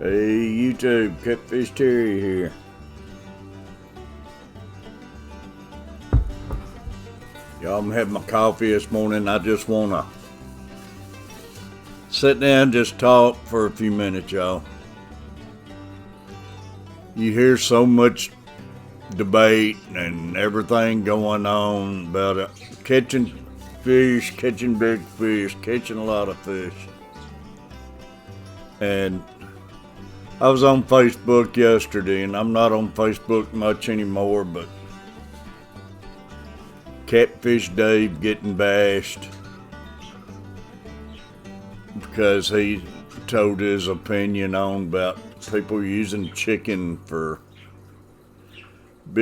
Hey YouTube, Catfish Terry here. Y'all, I'm having my coffee this morning. I just wanna sit down and just talk for a few minutes, y'all. You hear so much debate and everything going on about catching fish, catching big fish, catching a lot of fish. And I was on Facebook yesterday, and I'm not on Facebook much anymore, but Catfish Dave getting bashed because he told his opinion on about people using chicken for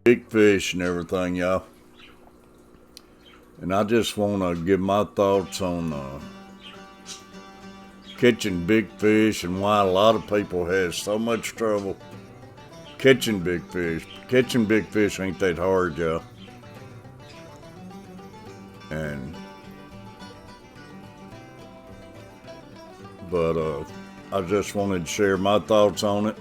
big fish and everything, y'all. And I just want to give my thoughts on catching big fish and why a lot of people have so much trouble catching big fish. Catching big fish ain't that hard, y'all. But I just wanted to share my thoughts on it.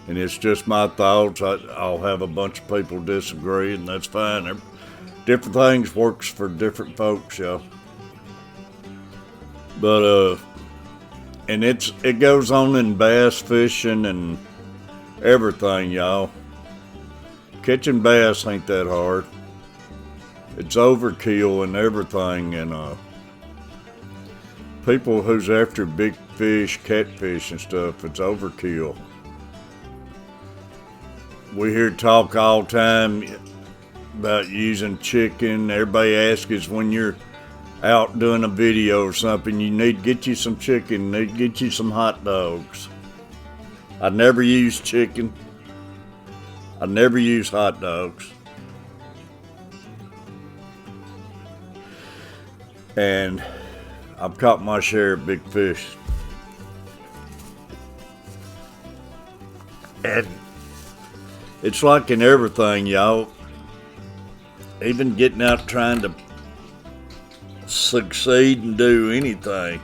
And it's just my thoughts. I'll have a bunch of people disagree, and that's fine. Different things works for different folks, y'all. But and it goes on in bass fishing and everything, y'all. Catching bass ain't that hard. It's overkill and everything, and people who's after big fish, catfish and stuff, it's overkill. We hear talk all the time about using chicken. Everybody asks us when you're out doing a video or something, you need to get you some chicken, you need to get you some hot dogs. I never use chicken. I never use hot dogs. And I've caught my share of big fish. And it's like in everything, y'all. Even getting out trying to succeed and do anything,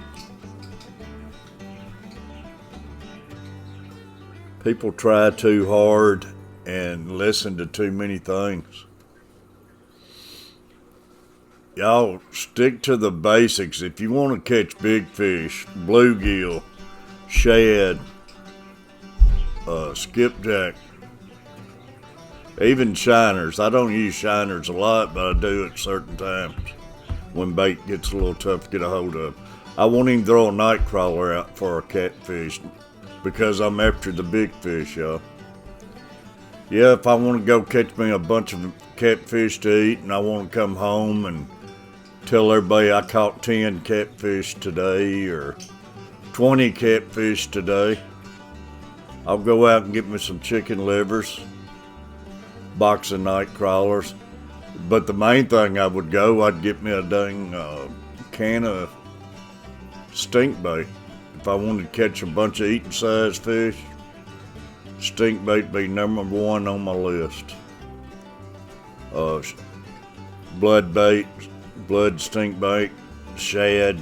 people try too hard and listen to too many things. Y'all, stick to the basics. If you want to catch big fish, bluegill, shad, skipjack, even shiners. I don't use shiners a lot, but I do at certain times when bait gets a little tough to get a hold of. I won't even throw a night crawler out for a catfish because I'm after the big fish, y'all. Yeah, if I want to go catch me a bunch of catfish to eat and I want to come home and tell everybody I caught 10 catfish today or 20 catfish today, I'll go out and get me some chicken livers, box of night crawlers. But the main thing I'd get me a dang can of stink bait. If I wanted to catch a bunch of eating size fish, stink bait be number one on my list. Blood bait, blood stink bait, shad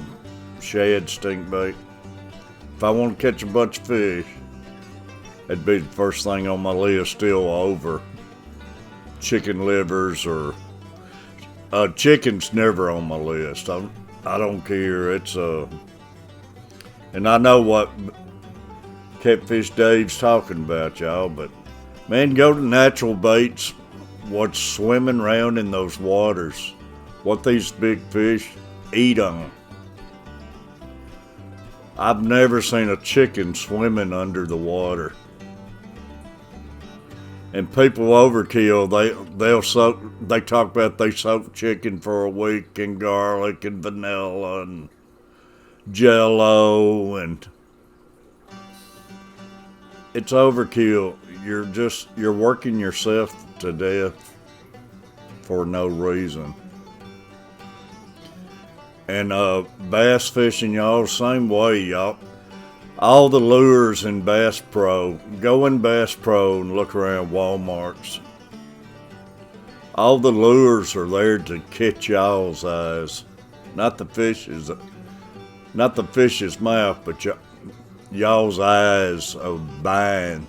stink bait. If I want to catch a bunch of fish, that'd be the first thing on my list, still over chicken livers or chicken's never on my list. I don't care. It's and I know what Catfish Dave's talking about, y'all, but man, go to natural baits, what's swimming around in those waters, what these big fish eat on. I've never seen a chicken swimming under the water. And people overkill. They talk about they soak chicken for a week in garlic and vanilla and Jello, and it's overkill. You're working yourself to death for no reason. And bass fishing, y'all, same way, y'all. All the lures in Bass Pro, go in Bass Pro and look around Walmart's. All the lures are there to catch y'all's eyes, not the fish's mouth, but y'all's eyes of buying,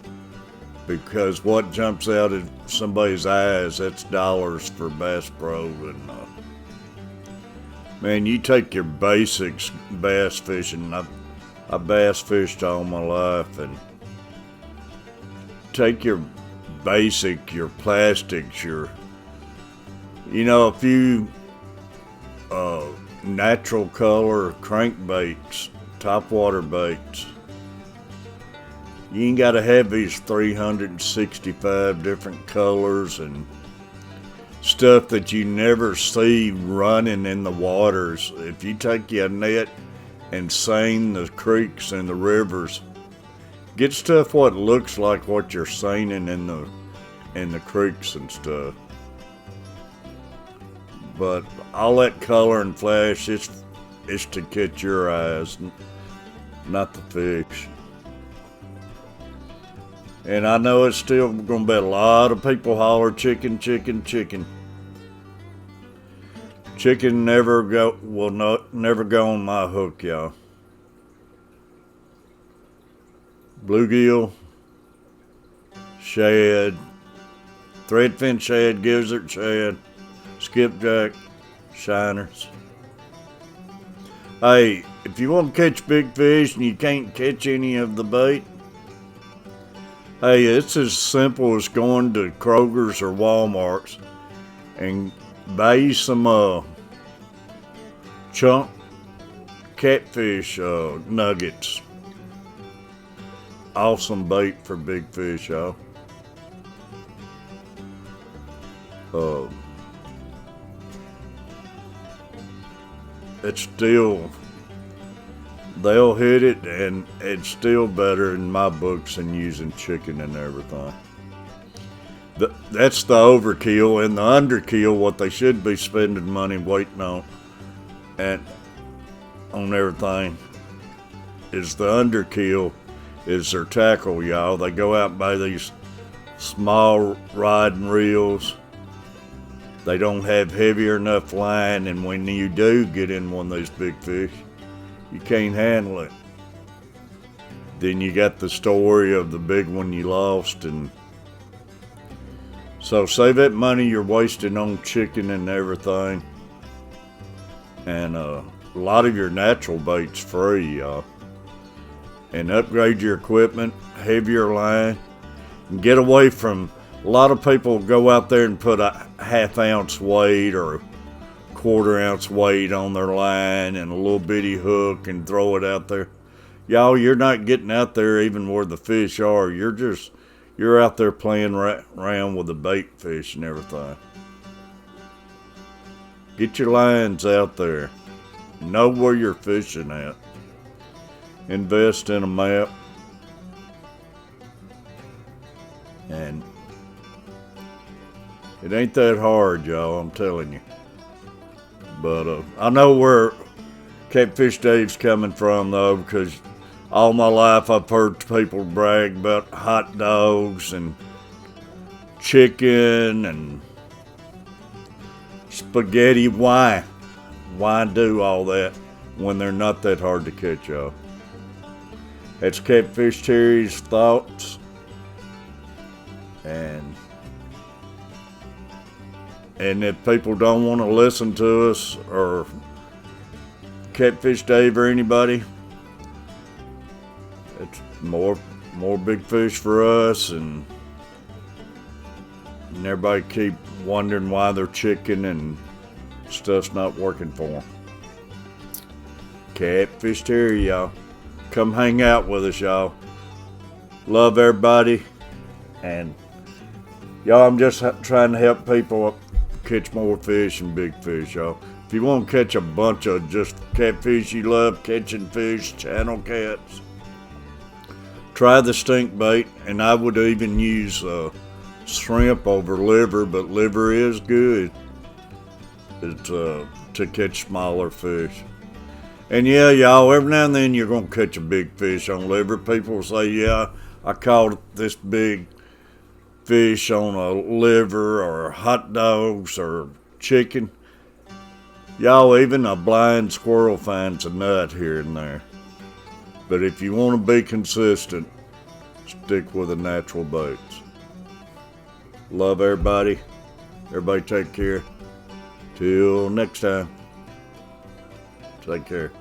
because what jumps out at somebody's eyes, that's dollars for Bass Pro. And man, you take your basics bass fishing. I bass fished all my life, and take your basic, your plastics, a few natural color crankbaits, topwater baits. You ain't gotta have these 365 different colors and stuff that you never see running in the waters. If you take your net and seine the creeks and the rivers, get stuff what looks like what you're seining in the creeks and stuff. But all that color and flash, it's to catch your eyes, not the fish. And I know it's still gonna be a lot of people holler chicken, chicken, chicken. Chicken never go on my hook, y'all. Bluegill, shad, threadfin shad, gizzard shad, skipjack, shiners. Hey, if you want to catch big fish and you can't catch any of the bait, hey, it's as simple as going to Kroger's or Walmart's and buy you some chunk catfish nuggets. Awesome bait for big fish, y'all. It's still, they'll hit it, and it's still better in my books than using chicken and everything. That's the overkill, and the underkill, what they should be spending money waiting on everything, is the underkill is their tackle, y'all. They go out and buy these small rod and reels. They don't have heavier enough line, and when you do get in one of these big fish, you can't handle it. Then you got the story of the big one you lost, and so save that money you're wasting on chicken and everything. And a lot of your natural bait's free, y'all. And upgrade your equipment, heavier line, and get away from. A lot of people go out there and put a half-ounce weight or a quarter-ounce weight on their line and a little bitty hook and throw it out there. Y'all, you're not getting out there even where the fish are. You're out there playing around with the bait fish and everything. Get your lines out there. Know where you're fishing at. Invest in a map. And it ain't that hard, y'all, I'm telling you. But I know where Catfish Dave's coming from, though, because all my life I've heard people brag about hot dogs and chicken and spaghetti. Why? Why do all that when they're not that hard to catch, y'all? That's Catfish Terry's thoughts. And if people don't want to listen to us or Catfish Dave or anybody, it's more big fish for us, and everybody keep wondering why their chicken and stuff's not working for them. Catfish Terry, y'all. Come hang out with us, y'all. Love everybody. And y'all, I'm just trying to help people catch more fish and big fish, y'all. If you want to catch a bunch of just catfish you love catching fish, channel cats, try the stink bait. And I would even use shrimp over liver, but liver is good to catch smaller fish. And yeah, y'all, every now and then you're going to catch a big fish on liver. People say, yeah, I caught this big fish on a liver or hot dogs or chicken. Y'all, even a blind squirrel finds a nut here and there. But if you want to be consistent, stick with the natural baits. Love everybody. Everybody take care. Till next time. Take care.